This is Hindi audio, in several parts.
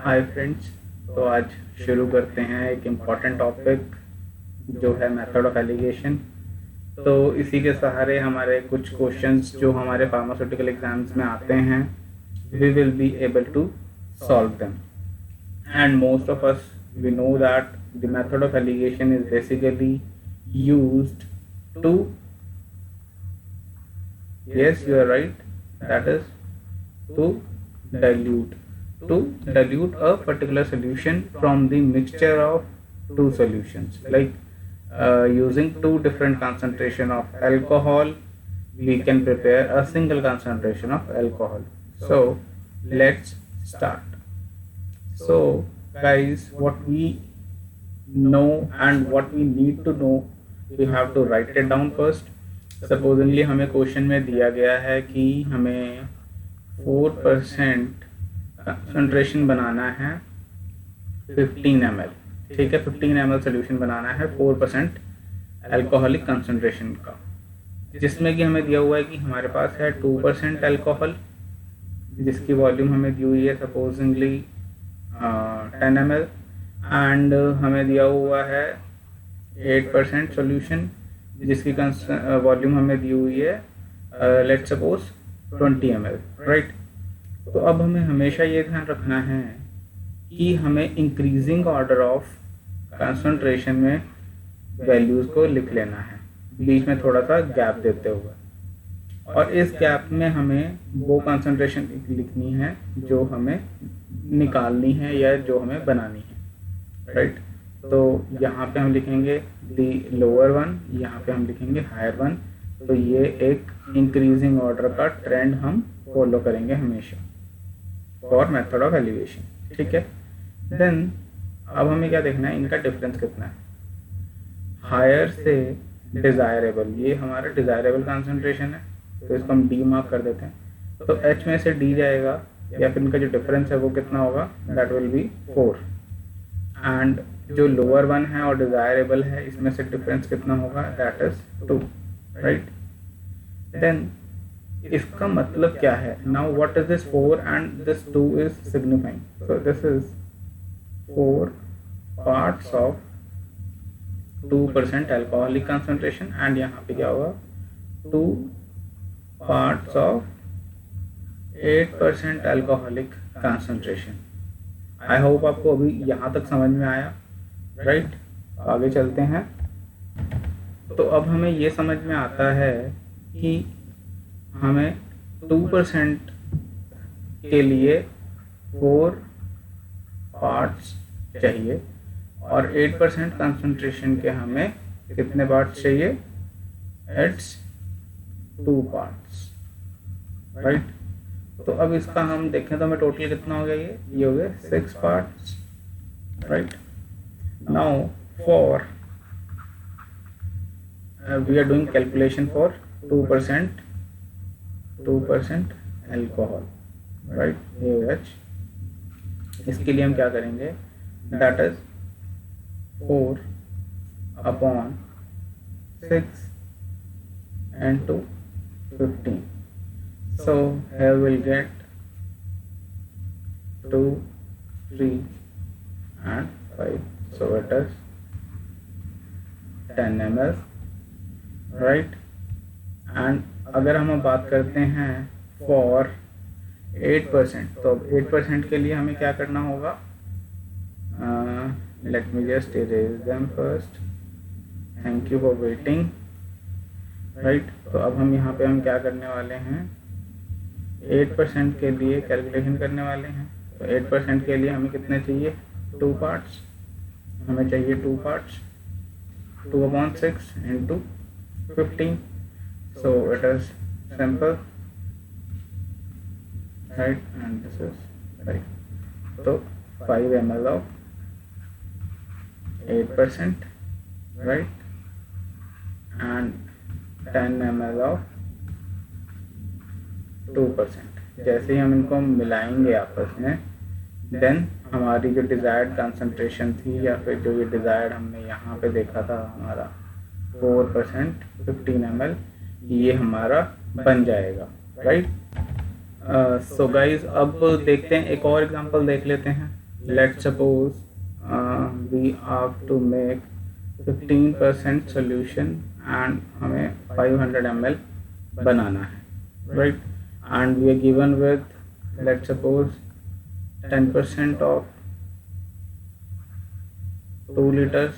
Hi friends. तो आज शुरू करते हैं एक इम्पॉर्टेंट टॉपिक जो है मेथड ऑफ एलिगेशन। तो इसी के सहारे हमारे कुछ क्वेश्चंस जो हमारे फार्मास्यूटिकल एग्जाम्स में आते हैं we will be able to solve them. And most of us we know that the method of alligation is basically used to, yes, you are right, that is to dilute a particular solution from the mixture of two solutions, like using two different concentration of alcohol we can prepare a single concentration of alcohol. So let's start. So guys, what we know and what we need to know, we have to write it down first. सपोजनली हमें क्वेश्चन में दिया गया है कि हमें 4% कंसंट्रेशन बनाना है 15 ml, ठीक है। 15 ml सोल्यूशन बनाना है 4% अल्कोहलिक कंसंट्रेशन का, जिसमें कि हमें दिया हुआ है कि हमारे पास है 2% अल्कोहल जिसकी वॉल्यूम हमें दी हुई है सपोजिंगली 10 ml, एंड हमें दिया हुआ है 8% सोल्यूशन जिसकी वॉल्यूम हमें दी हुई है लेट्स सपोज 20 ml, राइट। तो अब हमें हमेशा ये ध्यान रखना है कि हमें इंक्रीजिंग ऑर्डर ऑफ कंसंट्रेशन में वैल्यूज़ को लिख लेना है, बीच में थोड़ा सा गैप देते हुए, और इस गैप में हमें वो कंसंट्रेशन लिखनी है जो हमें निकालनी है या जो हमें बनानी है, राइट। तो यहाँ पे हम लिखेंगे दी लोअर वन, यहाँ पे हम लिखेंगे हायर वन। तो ये एक इंक्रीजिंग ऑर्डर का ट्रेंड हम फॉलो करेंगे हमेशा फॉर मेथड ऑफ एलिवेशन, ठीक है। देन अब हमें क्या देखना है, इनका डिफरेंस कितना है। हायर से डिज़ायरेबल, ये हमारा डिज़ायरेबल कंसंट्रेशन है, तो इसको हम डी मार्क कर देते हैं। तो एच में से डी जाएगा, या फिर इनका जो डिफरेंस है वो कितना होगा, दैट विल बी 4। एंड जो लोअर वन है और डिज़ायरेबल है, इसमें से डिफरेंस कितना होगा, दैट इज 2, राइट। देन इसका मतलब क्या है, now what is this 4 and this 2 is signifying. So this is 4 parts of 2% alcoholic concentration, and यहाँ पे क्या होगा 2 parts of 8% alcoholic concentration. I hope आपको अभी यहाँ तक समझ में आया, राइट। आगे चलते हैं। तो अब हमें ये समझ में आता है कि हमें 2% के लिए 4 पार्ट्स चाहिए और 8% कंसंट्रेशन के हमें कितने पार्ट्स चाहिए, इट्स 2 पार्ट्स, राइट। तो अब इसका हम देखें तो हमें टोटल कितना हो गया, ये हो गया 6 parts, right. Now for we are doing calculation for 2% alcohol, right, AOH। इसके लिए हम क्या करेंगे, that is 4 upon 6 into 15। So here we'll get 2, 3 and 5, so it is 10 ml, right. And अगर हम बात करते हैं फॉर 8%, तो 8% के लिए हमें क्या करना होगा, let me just erase them first, thank you for waiting, right. तो अब हम यहाँ पे हम क्या करने वाले हैं, 8% के लिए कैलकुलेशन करने वाले हैं। तो 8% के लिए हमें कितने चाहिए, 2 पार्ट्स, हमें चाहिए 2 parts, 2 upon 6 into 15। so it is simple, right, and this is right। so 5 ml of 8%, right, and 10 ml of 2%। जैसे ही हम इनको मिलाएंगे आपस में, देन हमारी जो डिज़ायर्ड कंसंट्रेशन थी, या फिर जो ये डिज़ायर्ड हमने यहाँ पे देखा था हमारा 4% 15 ml, ये हमारा बन जाएगा, राइट। सो गाइज अब देखते हैं, एक और एग्जांपल देख लेते हैं। Let's suppose we have to make 15% solution and हमें 500 ml बनाना है, right, and we are given with let's suppose 10% of 2 liters,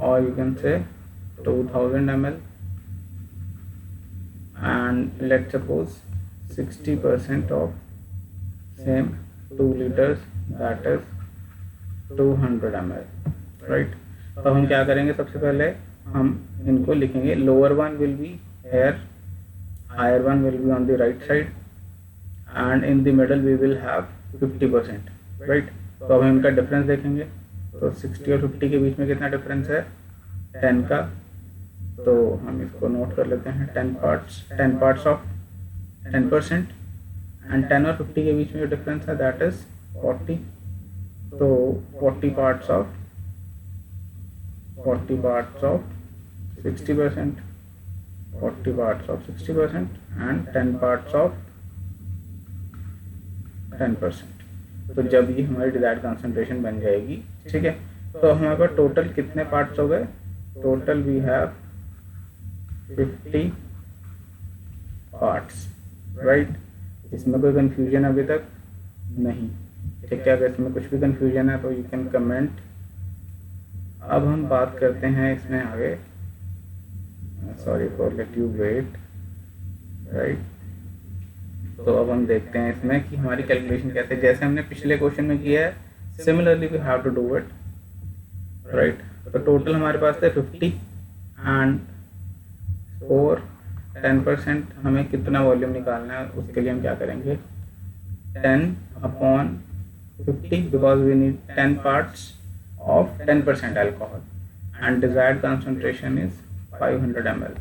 or you can say 2000 ml, and let's suppose 60% of same 2 liters, that is 200 ml, right. तो हम क्या करेंगे, सबसे पहले हम इनको लिखेंगे, lower one will be here, higher one will be on the right side, and in the middle we will have 50%, right. तो अब हम इनका डिफरेंस देखेंगे, तो 60 और 50 के बीच में कितना डिफरेंस है, 10 का, तो हम इसको नोट कर लेते हैं, 10 पार्ट्स ऑफ 10%, एंड 10 और 50 के बीच में जो डिफरेंस है दैट इज 40, तो 40 parts of 60%, 40 parts of 60% and 10 parts of 10%। तो जब ये हमारी डिजायर्ड कंसंट्रेशन बन जाएगी, ठीक है, तो हमारे पास टोटल कितने पार्ट्स हो गए, total we have 50 parts, right. इसमें कोई कंफ्यूजन अभी तक नहीं, ठीक है, अगर इसमें कुछ भी कंफ्यूजन है तो यू कैन कमेंट। अब हम बात करते हैं इसमें आगे, sorry for let you wait, right. तो अब हम देखते हैं इसमें कि हमारी कैलकुलेशन कैसे, जैसे हमने पिछले क्वेश्चन में किया है, similarly we have to do it, right. तो टोटल हमारे पास थे 50 एंड फॉर 10% हमें कितना वॉल्यूम निकालना है, उसके लिए हम क्या करेंगे, 10/50, because we need 10 parts of 10% alcohol and desired concentration is 500 ml,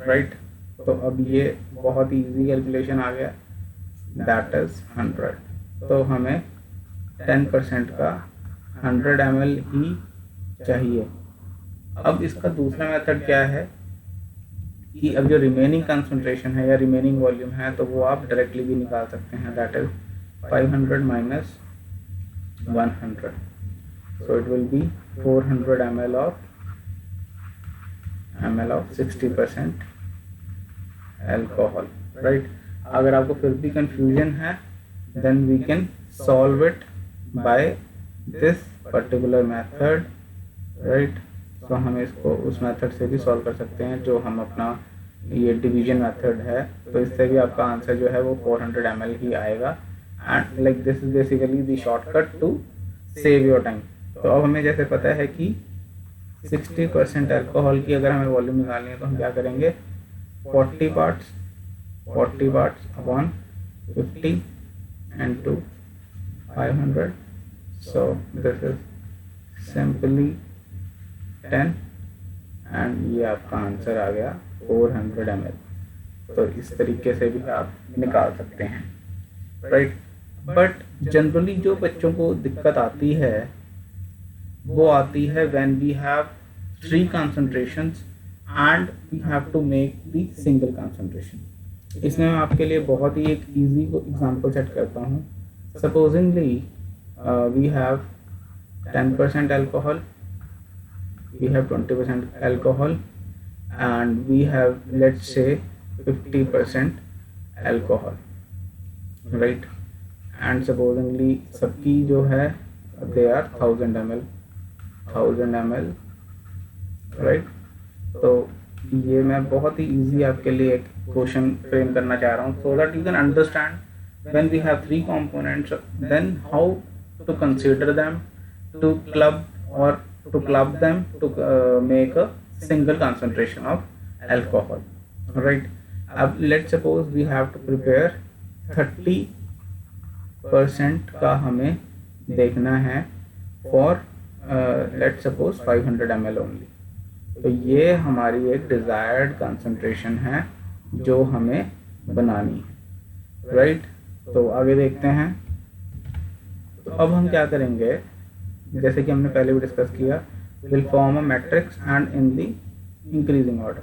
right. तो अब ये बहुत इजी कैलकुलेशन आ गया, दैट इज 100। तो हमें 10% का 100 ml ही चाहिए। अब इसका दूसरा मेथड क्या है कि अब जो रिमेनिंग कंसंट्रेशन है या रिमेनिंग वॉल्यूम है, तो वो आप डायरेक्टली भी निकाल सकते हैं, that is 500 minus 100, so it will be 400 ml of 60% alcohol, right. अगर आपको फिर भी कंफ्यूजन है, then we can solve it by this particular method, right. तो हम इसको उस मेथड से भी सॉल्व कर सकते हैं जो हम अपना ये डिवीजन मेथड है, तो इससे भी आपका आंसर जो है वो 400 ml ही आएगा, and like this is basically the shortcut to save your time. तो अब हमें जैसे पता है कि 60% अल्कोहल की अगर हमें वॉल्यूम निकालनी है, तो हम क्या करेंगे, 40 parts upon 50 and 500, so this is simply 10 and ये आपका आंसर आ गया 400 ml। तो इस तरीके से भी आप निकाल सकते हैं, राइट। बट जनरली जो बच्चों को दिक्कत आती है वो आती है when we have 3 concentrations and we have to make the single concentration. इसमें मैं आपके लिए बहुत ही एक इजी एग्जांपल सेट करता हूँ। Supposingly we have 10% alcohol, we have 20% alcohol, and we have, let's say, 50% alcohol, right, and supposingly सबकी जो है they are 1000 ml, right। तो ये मैं बहुत ही easy आपके लिए एक क्वेश्चन फ्रेम करना चाह रहा हूँ, so that you can understand when we have 3 components, then how to consider them to club or to club them to make a single concentration of alcohol, right। अब let's suppose we have to prepare 30% का हमें देखना है for let's suppose 500 ml only। तो ये हमारी एक desired concentration है जो हमें बनानी है, right। तो आगे देखते हैं। तो अब हम क्या करेंगे, जैसे कि हमने पहले भी डिस्कस किया, will form a matrix and in the increasing order.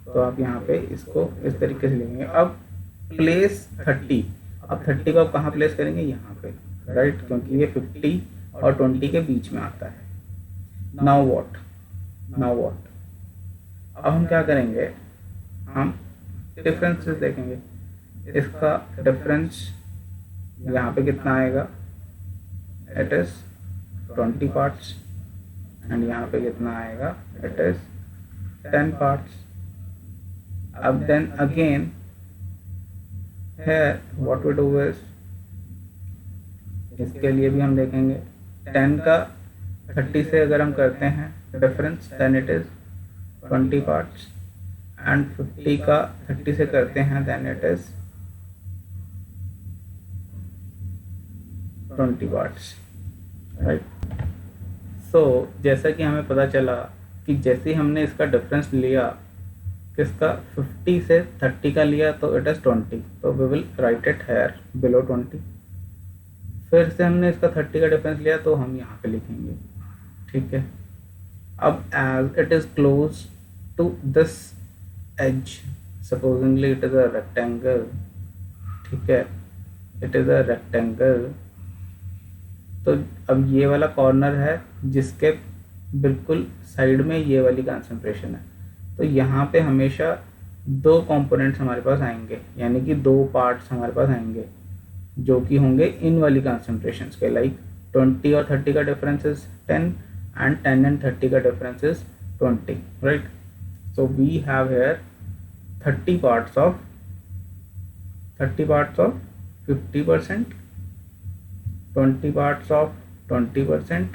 तो आप यहाँ पे इसको इस तरीके से लिखेंगे। अब प्लेस 30, अब 30 को आप कहाँ प्लेस करेंगे, यहाँ पे, राइट, क्योंकि ये 50 और 20 के बीच में आता है। नाउ व्हाट, अब हम क्या करेंगे, हम डिफरेंसेस देखेंगे। इसका डिफरेंस यहाँ पे कितना आएगा, इट इज 20 पार्ट्स, एंड यहाँ पे कितना आएगा, इट इज 10 पार्ट्स। अब then again here what we do is, इसके लिए भी हम देखेंगे 10 का 30 से अगर हम करते हैं difference, then it is 20 parts, and 50 का 30 से करते हैं, then it is 20 parts, right. So जैसा कि हमें पता चला कि जैसे ही हमने इसका डिफरेंस लिया, किसका, 50 से 30 का लिया, तो इट इज 20, तो we will write it here below 20। फिर से हमने इसका 30 का डिफरेंस लिया, तो हम यहाँ पे लिखेंगे, ठीक है। अब as it is close to this as, supposingly it is a rectangle, ठीक है, इट इज अ रेक्टेंगल, तो अब ये वाला कॉर्नर है जिसके बिल्कुल साइड में ये वाली कंसंट्रेशन है, तो यहाँ पे हमेशा 2 कंपोनेंट्स हमारे पास आएंगे, यानी कि 2 पार्ट्स हमारे पास आएंगे जो कि होंगे इन वाली कंसंट्रेशंस के, लाइक 20 और 30 का डिफरेंस इज 10 एंड 10 एंड 30 का difference is 20, right. So we have here 30 parts of 50%, 20 parts of 20%,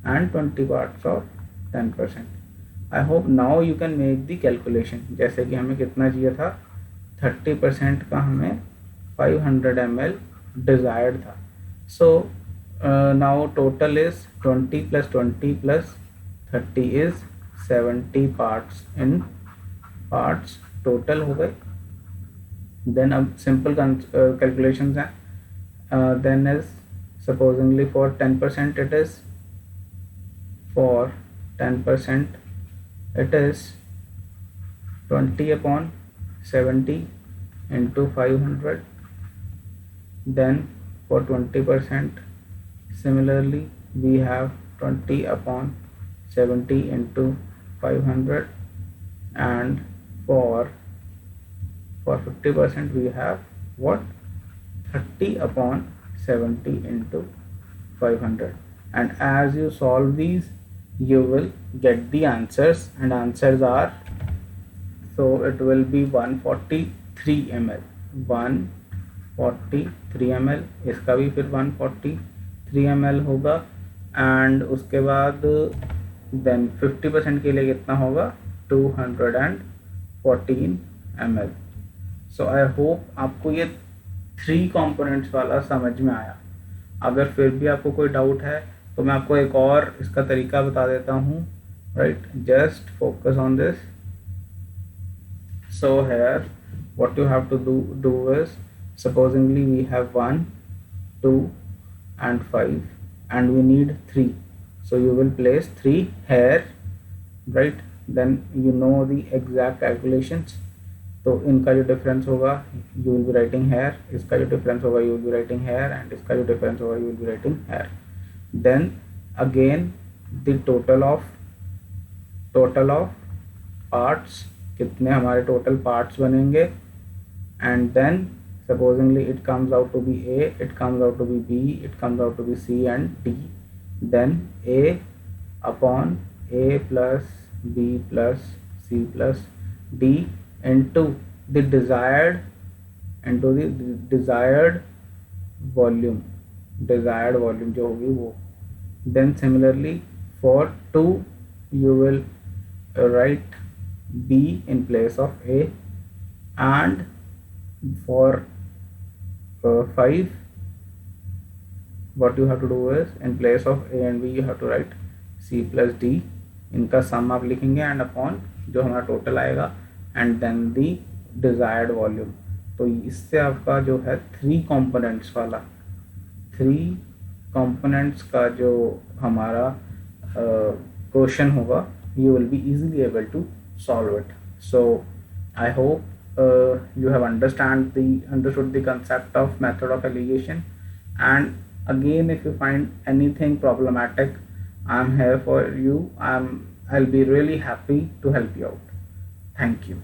and 20 parts of 10%. I hope now you can make the calculation। जैसे कि हमें कितना चाहिए था, 30% का हमें 500 ml desired था। So now total is 20 plus 20 plus 30 is 70 parts in parts total हो गए। Then अब simple calculations हैं। Then is supposingly for 10% it is, for 10% it is 20 upon 70 into 500. Then for 20% similarly we have 20 upon 70 into 500, and for 50% we have what, 30 upon 70 into 500, and as you solve these you will get the answers, and answers are, so it will be 143 ml, 143 ml, इसका भी फिर 143 ml होगा, एंड उसके बाद देन 50% के लिए कितना होगा, 214 ml। सो आई होप आपको ये 3 कंपोनेंट्स वाला समझ में आया। अगर फिर भी आपको कोई डाउट है तो मैं आपको एक और इसका तरीका बता देता हूँ, right. Just focus on this. So here what you have to do is, supposingly we have 1, 2 and 5 and we need 3, so you will place 3 here, right। then you know the exact calculations, तो इनका जो डिफरेंस होगा you will be writing here, इसका जो डिफरेंस होगा you will be writing here, and इसका जो डिफरेंस होगा you will be writing here. Then again the total of parts, कितने हमारे टोटल पार्ट्स बनेंगे, and then supposingly it comes out to be A, it comes out to be B, it comes out to be C and D, then A upon A plus B plus C plus D into the desired volume जो होगी वो। then similarly for 2 you will write B in place of A, and for 5 what you have to do is in place of A and B you have to write C plus D, इनका सम आप लिखेंगे एंड अपॉन जो हमारा टोटल आएगा, and then the desired volume. तो इससे आपका जो है 3 कंपोनेंट्स का जो हमारा क्वेश्चन होगा you will be easily able to solve it। so I hope you have understood the concept of method of alligation, And again, if you find anything problematic, I'm here for you. I'll be really happy to help you out. Thank you.